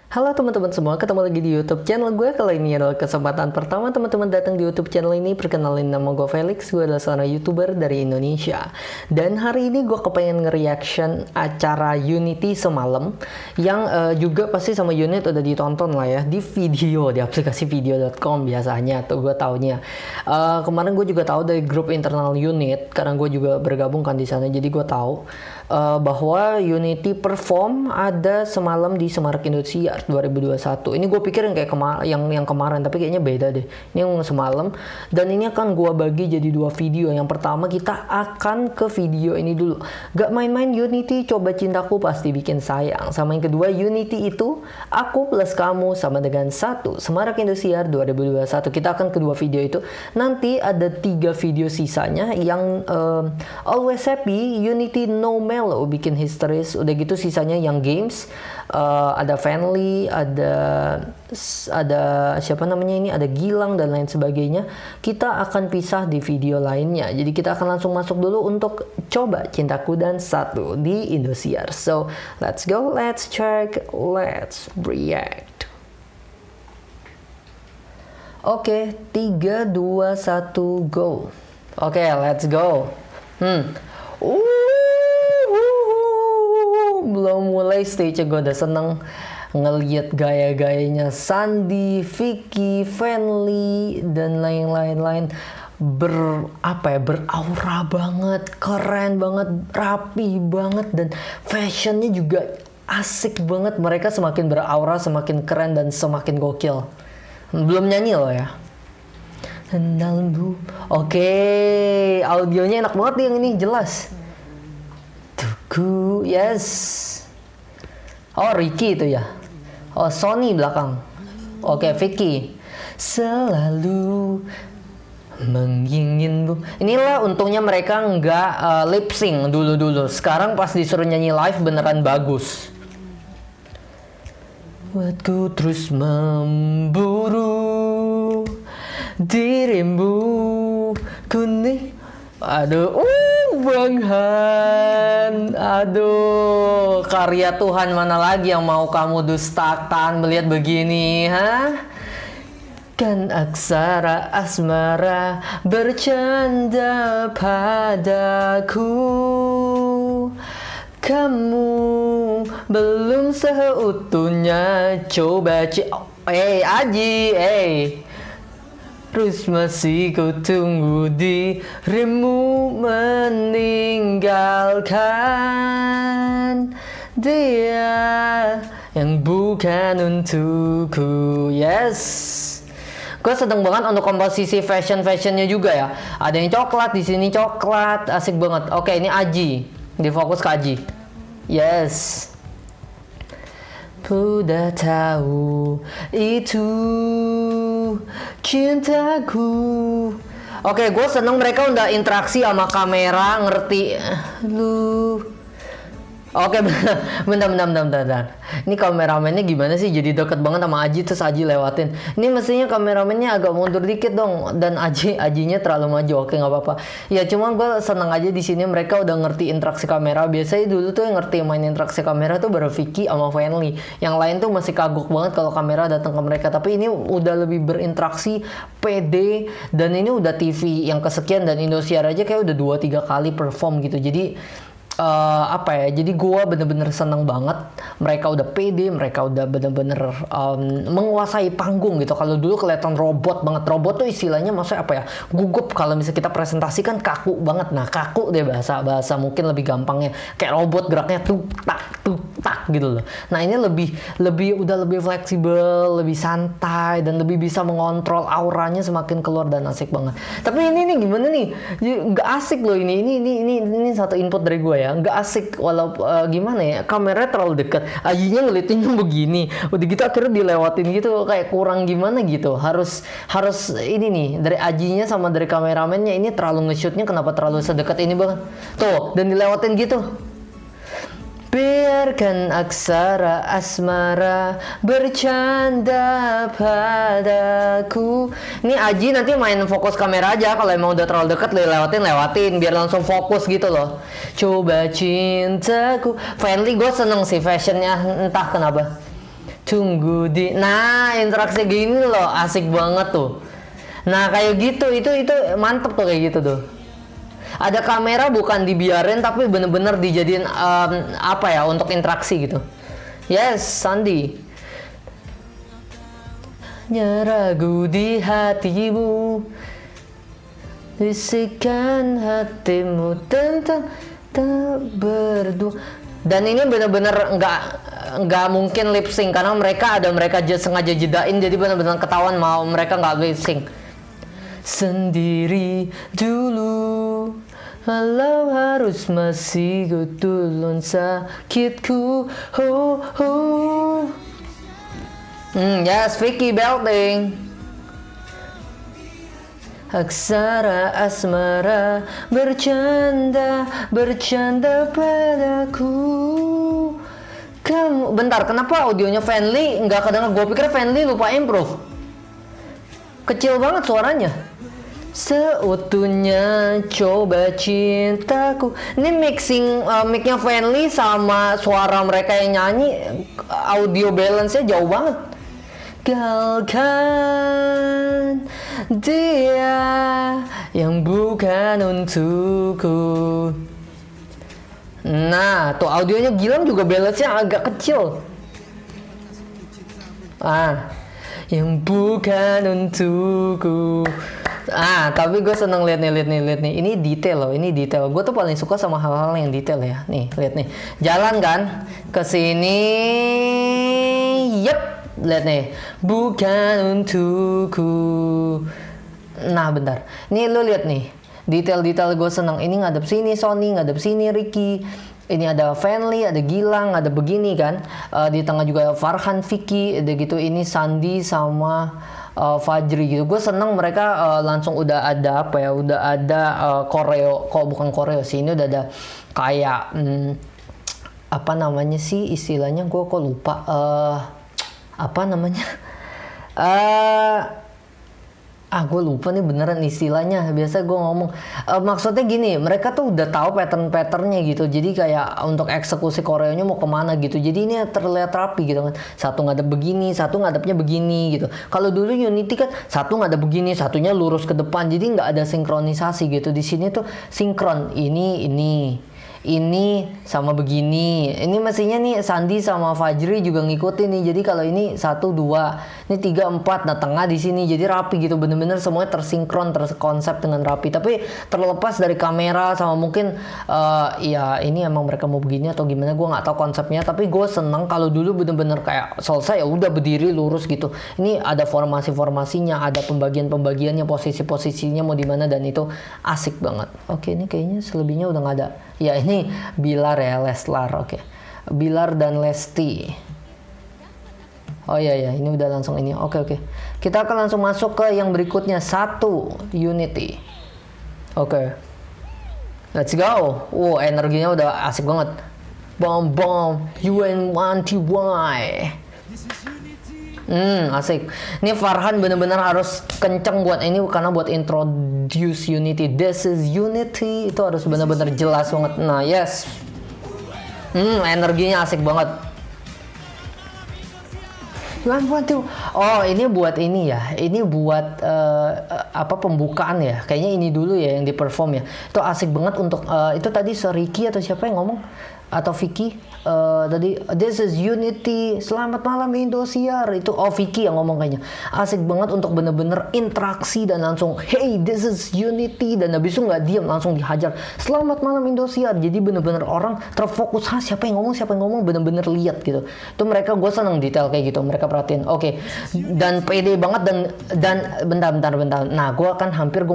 Halo teman-teman semua, ketemu lagi di YouTube channel gue. Kali ini adalah kesempatan pertama teman-teman datang di YouTube channel ini. Perkenalin, nama gue Felix, gue adalah seorang YouTuber dari Indonesia. Dan hari ini gue kepengen nge-reaction acara Unity semalam, yang juga pasti sama Unit udah ditonton lah ya, di video, di aplikasi video.com biasanya, tuh gue taunya. Kemarin gue juga tahu dari grup internal Unit, karena gue juga bergabung kan di sana, jadi gue tahu bahwa Unity perform ada semalam di Semarak Indosiar 2021. Ini gue pikir yang kayak yang kemarin, tapi kayaknya beda deh. Ini yang semalam, dan ini akan gue bagi jadi dua video. Yang pertama kita akan ke video ini dulu. Gak main-main Unity, coba cintaku pasti bikin sayang. Sama yang kedua, Unity itu aku plus kamu sama dengan satu. Semarak Indosiar 2021. Kita akan kedua video itu. Nanti ada 3 video sisanya yang Always Happy, Unity No Melo bikin history. Udah gitu sisanya yang games, ada Fanly, ada siapa namanya ini, ada Gilang dan lain sebagainya. Kita akan pisah di video lainnya. Jadi kita akan langsung masuk dulu untuk coba cintaku dan satu di Indosiar. So let's go, let's check, let's react. Oke, 3, 2, 1, go. Oke, let's go. Belum mulai stage gue udah seneng ngeliat gaya-gayanya Sandi, Vicky, Fanly dan lain-lain beraura banget, keren banget, rapi banget, dan fashionnya juga asik banget. Mereka semakin beraura, semakin keren dan semakin gokil. Belum nyanyi loh ya. Oke, audionya enak banget nih yang ini, jelas. Tuku, yes. Oh, Ricky itu ya. Oh, Sony belakang. Oke, Vicky. Selalu menginginmu. Inilah untungnya mereka nggak lip sync dulu. Sekarang pas disuruh nyanyi live beneran bagus. Buatku terus memburu dirimu kuning. Aduh, Bang Han. Aduh, karya Tuhan mana lagi yang mau kamu dustakan melihat begini, ha? Kan aksara asmara bercanda padaku. Kamu belum seutuhnya coba Aji, terus masih ku tunggu dirimu meninggalkan dia yang bukan untukku. Yes, gue sedang banget untuk komposisi fashionnya juga ya. Ada yang coklat di sini, coklat, asik banget. Oke, ini Aji, difokus ke Aji. Yes. Udah tahu itu cintaku. Oke, gue seneng mereka udah interaksi sama kamera, ngerti lu. Oke, bentar. Ini kameramennya gimana sih? Jadi deket banget sama Aji, terus Aji lewatin. Ini mestinya kameramennya agak mundur dikit dong. Dan Ajinya terlalu maju. Oke, nggak apa-apa. Ya, cuma gue seneng aja di sini mereka udah ngerti interaksi kamera. Biasanya dulu tuh yang ngerti main interaksi kamera tuh baru Vicky sama Fanly. Yang lain tuh masih kagok banget kalau kamera datang ke mereka. Tapi ini udah lebih berinteraksi, pede, dan ini udah TV yang kesekian, dan Indosiar aja kayak udah 2-3 kali perform gitu. Jadi jadi gue bener-bener seneng banget. Mereka udah pede, mereka udah bener-bener menguasai panggung gitu. Kalau dulu kelihatan robot banget. Robot tuh istilahnya maksudnya apa ya, gugup. Kalau misalnya kita presentasikan kaku banget. Nah, kaku deh bahasa mungkin lebih gampangnya, kayak robot geraknya tuk tak gitu loh. Nah, ini udah lebih fleksibel, lebih santai, dan lebih bisa mengontrol auranya semakin keluar, dan asik banget. Tapi ini nih gimana nih, nggak asik loh ini satu input dari gue ya. Nggak asik, gimana ya, kameranya terlalu dekat, Ajinya ngeliatinnya begini, udah gitu akhirnya dilewatin gitu, kayak kurang gimana gitu. Harus ini nih, dari Ajinya sama dari kameramennya ini terlalu nge-shootnya, kenapa terlalu sedekat ini banget tuh, dan dilewatin gitu. Biarkan aksara asmara bercanda padaku. Ini Aji nanti main fokus kamera aja. Kalau emang udah terlalu dekat, lewatin biar langsung fokus gitu loh. Coba cintaku. Fanly gue seneng sih fashionnya, entah kenapa. Tunggu di. Nah, interaksi gini loh, asik banget tuh. Nah, kayak gitu, itu mantep tuh kayak gitu tuh. Ada kamera bukan dibiarin tapi bener-bener dijadiin apa ya, untuk interaksi gitu. Yes, Sandi. Ragu di hatimu, bisikan hatimu tentang tak berdua. Dan ini benar-benar nggak mungkin lip sync karena mereka sengaja jedain, jadi benar-benar ketahuan mau mereka nggak lip sync. Sendiri dulu, walau harus masih gutulun sakitku. Yes, Vicky belting. Aksara asmara bercanda padaku. Kamu, bentar, kenapa audionya Fanly nggak kedengar? Gue pikir Fanly lupa improve. Kecil banget suaranya. Seutuhnya coba cintaku. Ini mixing mic-nya Fanly sama suara mereka yang nyanyi, audio balance-nya jauh banget. Gagalkan dia yang bukan untukku. Nah, tuh audionya Gilang juga balance-nya agak kecil. Yang bukan untukku. Tapi gue seneng lihat nih. Ini detail loh, ini detail. Gue tuh paling suka sama hal-hal yang detail ya. Nih, lihat nih. Jalan kan ke sini. Yep. Lihat nih, bukan untukku. Nah, bentar. Nih lu lihat nih. Detail-detail gue seneng. Ini ngadep sini Sony, ngadep sini Ricky. Ini ada Fanly, ada Gilang, ada begini kan. Di tengah juga Farhan, Vicky, ada gitu. Ini Sandi sama Fajri gitu. Gue seneng mereka langsung udah ada apa ya? Udah ada koreo, kok bukan koreo sih. Ini udah ada kayak apa namanya sih istilahnya? Gue kok lupa. Apa namanya? Gue lupa nih beneran istilahnya. Biasa gue ngomong maksudnya gini, mereka tuh udah tahu pattern-patternnya gitu. Jadi kayak untuk eksekusi koreonya mau kemana gitu. Jadi ini terlihat rapi gitu kan. Satu ngadep begini, satu ngadepnya begini gitu. Kalau dulu Unity kan satu ngadep begini, satunya lurus ke depan. Jadi nggak ada sinkronisasi gitu. Di sini tuh sinkron. Ini sama begini. Ini mestinya nih Sandi sama Fajri juga ngikutin nih. Jadi kalau ini 1, 2, ini 3, 4. Nah, tengah di sini jadi rapi gitu. Bener-bener semuanya tersinkron, terkonsep dengan rapi. Tapi terlepas dari kamera sama mungkin ya ini emang mereka mau begini atau gimana, gue nggak tahu konsepnya. Tapi gue seneng kalau dulu bener-bener kayak selesai ya udah berdiri lurus gitu. Ini ada formasi-formasinya, ada pembagian-pembagiannya, posisi-posisinya mau di mana, dan itu asik banget. Oke, ini kayaknya selebihnya udah nggak ada. Ya ini Bilar ya, Leslar, oke. Bilar dan Lesti. Oh iya, ini udah langsung ini. Oke. Kita akan langsung masuk ke yang berikutnya. 1, Unity. Oke. Let's go. Energinya udah asik banget. Bom, UNT1TY. Asik. Ini Farhan bener-bener harus kenceng buat ini karena buat introduce Unity. This is Unity. Itu harus bener-bener jelas banget. Nah, yes. Energinya asik banget. Oh, ini buat ini ya. Ini buat pembukaan ya. Kayaknya ini dulu ya yang di perform ya. Itu asik banget untuk itu tadi Ricky atau siapa yang ngomong? Atau Vicky tadi, this is Unity, selamat malam Indosiar. Itu Vicky yang ngomong kayaknya. Asik banget untuk bener-bener interaksi dan langsung hey this is Unity, dan habis itu nggak diam langsung dihajar selamat malam Indosiar. Jadi bener-bener orang terfokus, siapa yang ngomong bener-bener lihat gitu. Itu mereka, gue seneng detail kayak gitu, mereka perhatiin. Oke. Dan pede banget dan bentar. Nah, gue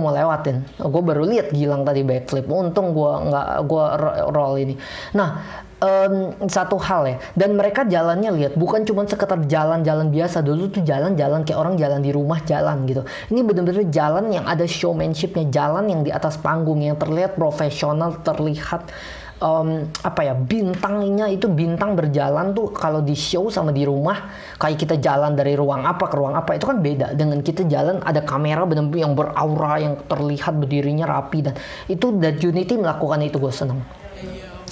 mau lewatin. Gue baru lihat Gilang tadi backflip. Untung gue roll ini. Nah, satu hal ya, dan mereka jalannya lihat bukan cuma sekedar jalan-jalan biasa. Dulu tuh jalan-jalan kayak orang jalan di rumah jalan gitu. Ini bener-bener jalan yang ada showmanshipnya, jalan yang di atas panggung yang terlihat profesional, terlihat bintangnya itu bintang berjalan tuh. Kalau di show sama di rumah kayak kita jalan dari ruang apa ke ruang apa itu kan beda dengan kita jalan ada kamera benar-benar yang beraura, yang terlihat berdirinya rapi, dan itu Unity melakukan itu. Gue seneng.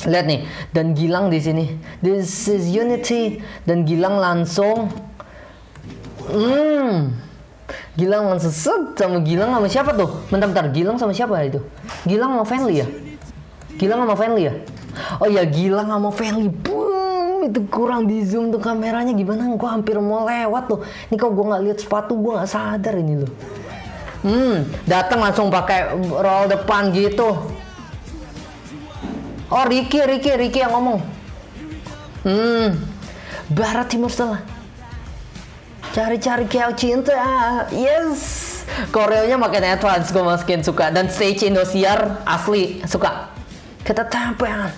Lihat nih, dan Gilang di sini. This is unity. Dan Gilang langsung Gilang langsung sama Gilang sama siapa tuh? Bentar, Gilang sama siapa itu? Gilang sama Fenly ya? Gilang sama Fenly ya? Oh iya, Gilang sama Fenly. Boom, itu kurang di zoom tuh kameranya gimana? Gua hampir mau lewat tuh. Ini kok gua nggak lihat sepatu, gua nggak sadar ini loh. Datang langsung pakai roll depan gitu. Oh, Ricky yang ngomong. Barat Timur Tengah. Cari-cari kau cinta. Yes. Koreonya makin advance, gue makin suka. Dan stage Indosiar asli suka. Kita tampil.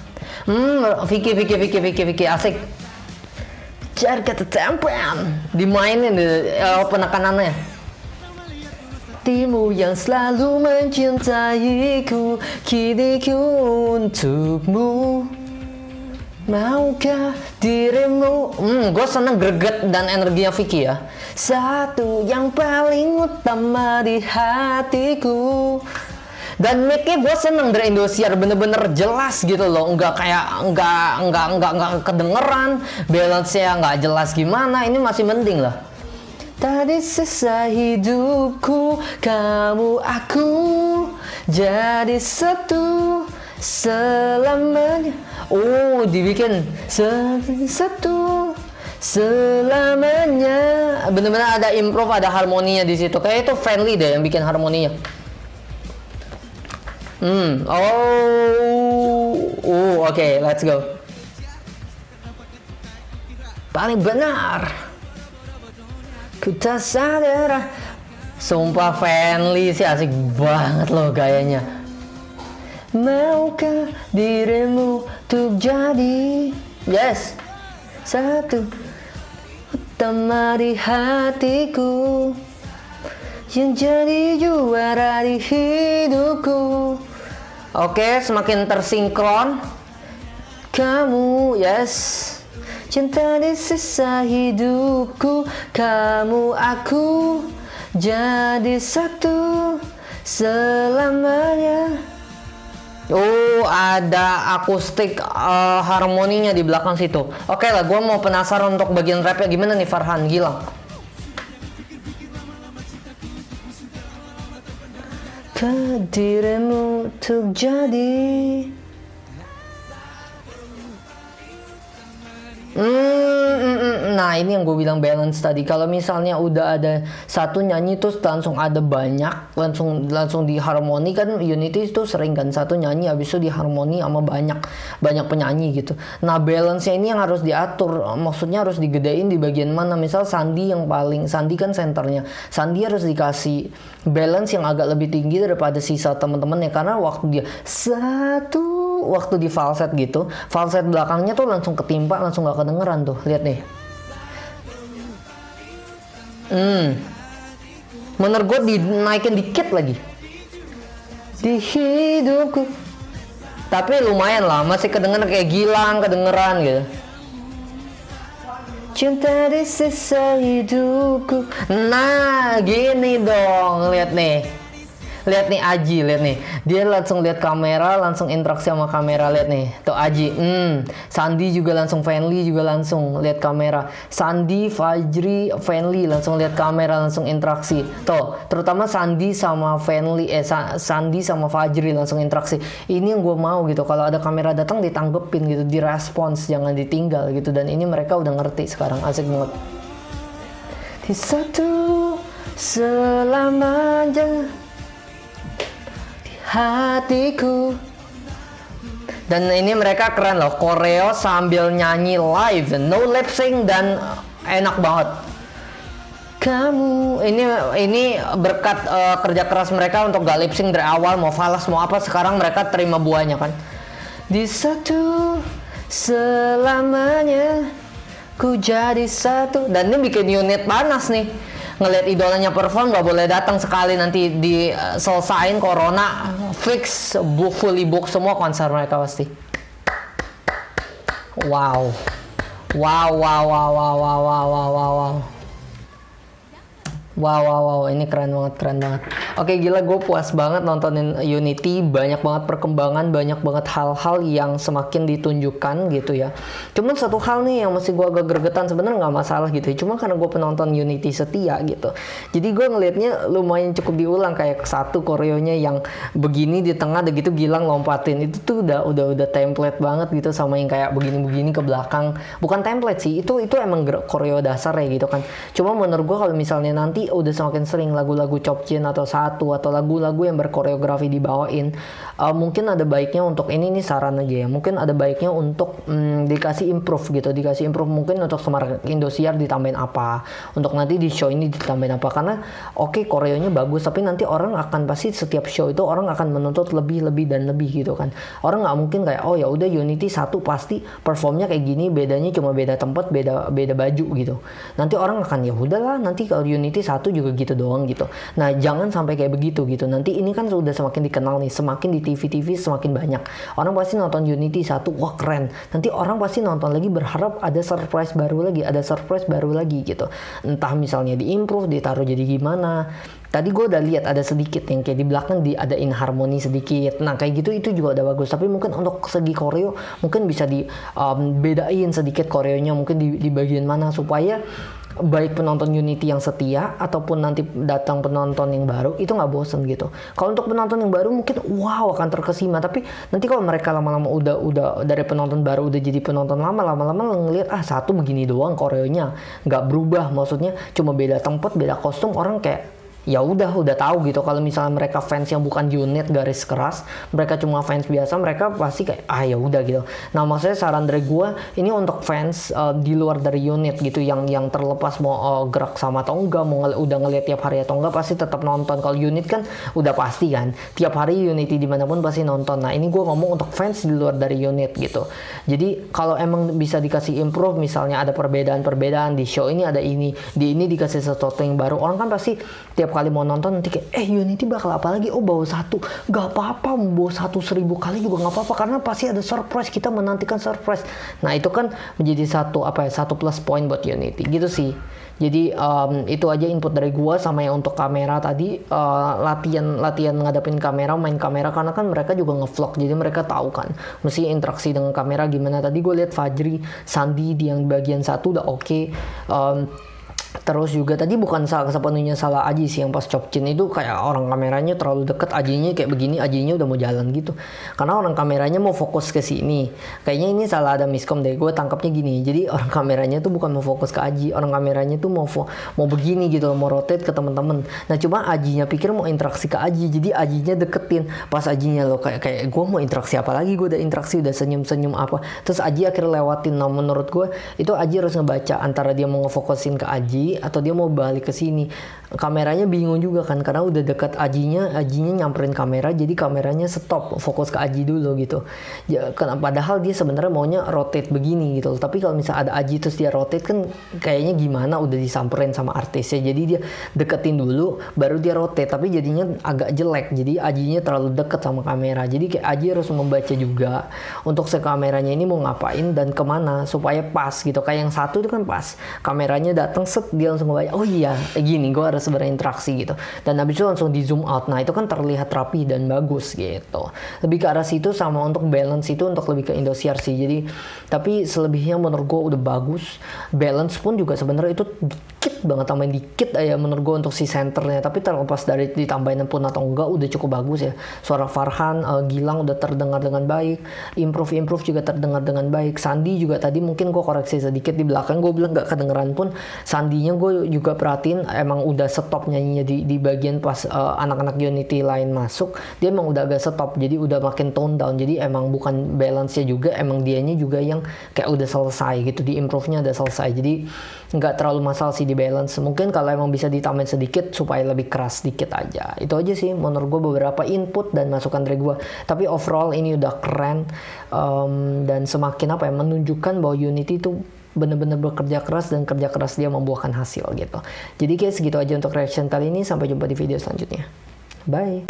Vicky asik. Cari kata tampil. Dimainin penekanannya. Hatimu yang selalu mencintaiku, kini ku untukmu. Maukah dirimu? Gue seneng greget dan energinya Vicky ya. Satu yang paling utama di hatiku. Dan mic-nya gue seneng dari Indosiar, bener-bener jelas gitu loh. Nggak kedengeran. Balance-nya nggak jelas gimana. Ini masih mending lah. Tadi sisa hidupku, kamu aku jadi satu selamanya. Oh, dibikin satu selamanya. Bener-bener ada improv, ada harmoninya di situ. Kayak itu Fenly deh yang bikin harmoninya. Oke, let's go. Paling benar. Ku tak sadar. Sumpah Fenly sih asik banget loh gayanya. Maukah dirimu untuk jadi satu utama di hatiku, yang jadi juara di hidupku. Oke, semakin tersinkron. Kamu cinta di sisa hidupku, kamu aku jadi satu selamanya. Oh, ada akustik harmoninya di belakang situ. Oke lah, gue mau penasaran untuk bagian rapnya gimana nih Farhan Gilang. Dirimu untuk jadi Nah, ini yang gue bilang balance tadi. Kalau misalnya udah ada satu nyanyi terus langsung ada banyak, langsung di harmoni kan. Unity itu sering kan satu nyanyi habis itu di harmoni sama banyak penyanyi gitu. Nah, balance-nya ini yang harus diatur. Maksudnya harus digedein di bagian mana. Misal Sandi kan senternya. Sandi harus dikasih balance yang agak lebih tinggi daripada sisa teman-temannya, karena waktu dia waktu di falset gitu, falset belakangnya tuh langsung ketimpa, langsung gak kedengeran tuh. Lihat nih. Menurut gue dinaikin dikit lagi di hidupku, tapi lumayan lah, masih kedengeran kayak Gilang kedengeran gitu. Cinta di sisa hidupku. Nah, gini dong. Lihat nih Aji, lihat nih. Dia langsung lihat kamera, langsung interaksi sama kamera. Lihat nih, tuh Aji. Sandi juga langsung, Fenly juga langsung lihat kamera. Sandi, Fajri, Fenly langsung lihat kamera, langsung interaksi. Tuh, terutama Sandi sama Fenly, Sandi sama Fajri langsung interaksi. Ini yang gue mau gitu. Kalau ada kamera datang ditanggepin gitu, direspons, jangan ditinggal gitu. Dan ini mereka udah ngerti sekarang, asik banget. Di satu selamanya hatiku. Dan ini mereka keren loh, koreo sambil nyanyi live, no lip sync, dan enak banget. Kamu ini berkat kerja keras mereka untuk gak lip sync dari awal, mau falas mau apa, sekarang mereka terima buahnya kan. Di satu selamanya ku jadi satu. Dan ini bikin unit panas nih, ngelihat idolanya perform, gak boleh datang sekali, nanti diselesain corona, fix fully book semua konser mereka pasti. Wow. Wow, ini keren banget. Oke, gila, gue puas banget nontonin Unity. Banyak banget perkembangan, banyak banget hal-hal yang semakin ditunjukkan gitu ya. Cuman satu hal nih yang masih gue agak gregetan, sebenarnya nggak masalah gitu ya. Cuma karena gue penonton Unity setia gitu. Jadi gue ngelihatnya lumayan cukup diulang, kayak satu koreonya yang begini di tengah, ada gitu Gilang lompatin. Itu tuh udah template banget gitu, sama yang kayak begini-begini ke belakang. Bukan template sih, itu emang koreo dasar ya gitu kan. Cuma menurut gue kalau misalnya nanti udah semakin sering lagu-lagu Chopchin atau lagu-lagu yang berkoreografi dibawain, mungkin ada baiknya untuk ini saran aja ya, mungkin ada baiknya untuk dikasih improve mungkin untuk Semar Indosiar ditambahin apa, untuk nanti di show ini ditambahin apa, karena oke, koreonya bagus, tapi nanti orang akan pasti setiap show itu orang akan menuntut lebih gitu kan. Orang nggak mungkin kayak oh ya udah Unity 1 pasti performnya kayak gini, bedanya cuma beda tempat, beda baju gitu. Nanti orang akan ya udahlah, nanti kalau Unity 1 juga gitu doang gitu. Nah, jangan sampai kayak begitu gitu. Nanti ini kan sudah semakin dikenal nih, semakin di TV semakin banyak. Orang pasti nonton Unity 1, wah keren. Nanti orang pasti nonton lagi berharap ada surprise baru lagi gitu. Entah misalnya di-improve, ditaruh jadi gimana. Tadi gue udah lihat ada sedikit yang kayak di belakang diadain harmoni sedikit. Nah, kayak gitu itu juga udah bagus. Tapi mungkin untuk segi koreo mungkin bisa bedain sedikit koreonya, mungkin di bagian mana supaya baik penonton Unity yang setia ataupun nanti datang penonton yang baru itu nggak bosen gitu. Kalau untuk penonton yang baru mungkin wow akan terkesima, tapi nanti kalau mereka lama-lama udah dari penonton baru udah jadi penonton lama-lama ngelihat satu begini doang koreonya, nggak berubah, maksudnya cuma beda tempat, beda kostum, orang kayak ya udah tahu gitu. Kalau misalnya mereka fans yang bukan unit garis keras, mereka cuma fans biasa, mereka pasti kayak ya udah gitu. Nah, maksudnya saran dari gue ini untuk fans di luar dari unit gitu, yang terlepas mau gerak sama atau enggak, mau udah ngeliat tiap hari atau enggak, pasti tetap nonton. Kalau unit kan udah pasti kan tiap hari Unity dimanapun pasti nonton. Nah, ini gue ngomong untuk fans di luar dari unit gitu. Jadi kalau emang bisa dikasih improve, misalnya ada perbedaan di show ini, ada ini di ini dikasih sesuatu yang baru, orang kan pasti tiap kali mau nonton nanti kayak Unity bakal apa lagi, bawa 1, gak apa-apa mau bawa 1000 kali juga gak apa-apa, karena pasti ada surprise, kita menantikan surprise. Nah, itu kan menjadi satu plus point buat Unity gitu sih. Jadi itu aja input dari gua, sama yang untuk kamera tadi, latihan ngadepin kamera, main kamera, karena kan mereka juga ngevlog, jadi mereka tahu kan mesti interaksi dengan kamera gimana. Tadi gue lihat Fajri, Sandi di yang bagian 1 udah oke. Terus juga tadi bukan sepenuhnya salah Aji sih, yang pas Chopchin itu kayak orang kameranya terlalu deket, Ajinya kayak begini, Ajinya udah mau jalan gitu. Karena orang kameranya mau fokus ke sini. Kayaknya ini salah, ada miskom deh, gue tangkapnya gini. Jadi orang kameranya tuh bukan mau fokus ke Aji, orang kameranya tuh mau begini gitu, mau rotate ke temen-temen. Nah, cuma Ajinya pikir mau interaksi ke Aji, jadi Ajinya deketin. Pas Ajinya lo kayak gue mau interaksi apa lagi, gue udah interaksi, udah senyum-senyum apa. Terus Aji akhirnya lewatin. Nah, menurut gue itu Aji harus ngebaca antara dia mau ngefokusin ke Aji atau dia mau balik ke sini. Kameranya bingung juga kan, karena udah dekat Ajinya nyamperin kamera, jadi kameranya stop, fokus ke Aji dulu gitu. Ya, padahal dia sebenarnya maunya rotate begini gitu. Tapi kalau misalnya ada Aji terus dia rotate kan kayaknya gimana, udah disamperin sama artisnya. Jadi dia deketin dulu baru dia rotate, tapi jadinya agak jelek. Jadi Ajinya terlalu deket sama kamera. Jadi kayak Aji harus membaca juga untuk kameranya ini mau ngapain dan kemana supaya pas gitu. Kayak yang 1 itu kan pas kameranya datang set, dia langsung ngebayang, oh iya gini gue harus berinteraksi gitu, dan habis itu langsung di zoom out. Nah, itu kan terlihat rapi dan bagus gitu. Lebih ke arah situ, sama untuk balance itu untuk lebih ke Indosiar sih. Jadi tapi selebihnya menurut gue udah bagus. Balance pun juga sebenarnya itu dikit banget, tambahin dikit aja menurut gue untuk si centernya. Tapi terlepas dari ditambahin pun atau enggak, udah cukup bagus ya. Suara Farhan, Gilang udah terdengar dengan baik, improve juga terdengar dengan baik. Sandi juga tadi mungkin gue koreksi sedikit di belakang, gue bilang gak kedengeran pun, Sandinya gue juga perhatiin emang udah stop nyanyinya di bagian pas anak-anak Unity lain masuk, dia emang udah agak stop, jadi udah makin tone down. Jadi emang bukan balance-nya juga, emang dianya juga yang kayak udah selesai gitu, di improve-nya udah selesai. Jadi nggak terlalu masalah sih di balance. Mungkin kalau emang bisa ditambahin sedikit supaya lebih keras sedikit aja. Itu aja sih menurut gue beberapa input dan masukan dari gue. Tapi overall ini udah keren, dan semakin menunjukkan bahwa Unity itu bener-bener bekerja keras, dan kerja keras dia membuahkan hasil gitu. Jadi kayak segitu aja untuk reaction kali ini. Sampai jumpa di video selanjutnya. Bye.